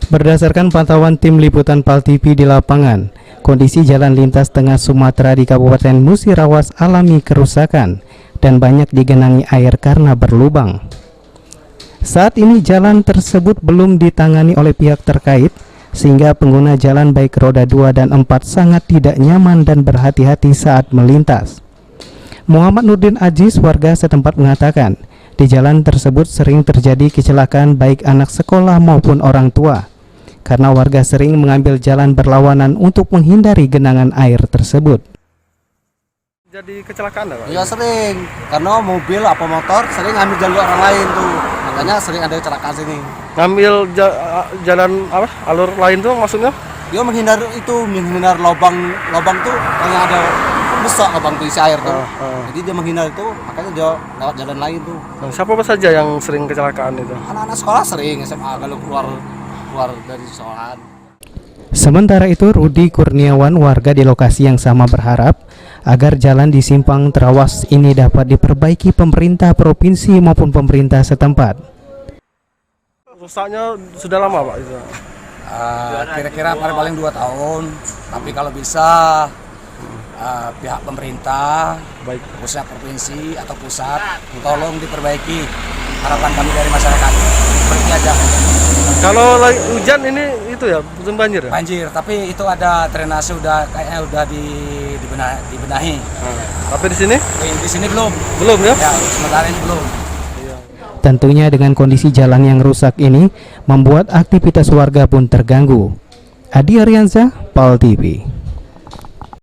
Berdasarkan pantauan tim liputan PAL TV di lapangan, kondisi jalan lintas tengah Sumatera di Kabupaten Musirawas alami kerusakan dan banyak digenangi air karena berlubang. Saat ini jalan tersebut belum ditangani oleh pihak terkait, sehingga pengguna jalan baik roda 2 dan 4 sangat tidak nyaman dan berhati-hati saat melintas. Muhammad Nurdin Aziz, warga setempat, mengatakan di jalan tersebut sering terjadi kecelakaan baik anak sekolah maupun orang tua, karena warga sering mengambil jalan berlawanan untuk menghindari genangan air tersebut. Jadi kecelakaan Pak? Ya sering, karena mobil apa motor sering ngambil jalur orang lain tuh, makanya sering ada kecelakaan sini. Ngambil jalan apa? Alur lain tuh maksudnya? Dia menghindar lubang tuh yang ada besar lubang tuh isi air tuh. Jadi dia menghindar itu, makanya dia lewat jalan lain tuh. Siapa saja yang sering kecelakaan itu? Anak-anak sekolah sering SMA kalau keluar dari sekolahan. Sementara itu, Rudi Kurniawan, warga di lokasi yang sama, berharap agar jalan di Simpang Terawas ini dapat diperbaiki pemerintah provinsi maupun pemerintah setempat. Rusaknya sudah lama Pak itu? Kira-kira paling 2 tahun, tapi kalau bisa pihak pemerintah, baik khususnya provinsi atau pusat, tolong diperbaiki. Harapan kami dari masyarakat seperti aja. Kalau hujan ini itu ya, musim banjir ya? Banjir, tapi itu ada drainase kayaknya udah dibenahi. Tapi di sini? Di sini belum. Belum ya? Ya, sementara ini belum. Tentunya dengan kondisi jalan yang rusak ini membuat aktivitas warga pun terganggu. Adi Aryansyah, PAL TV.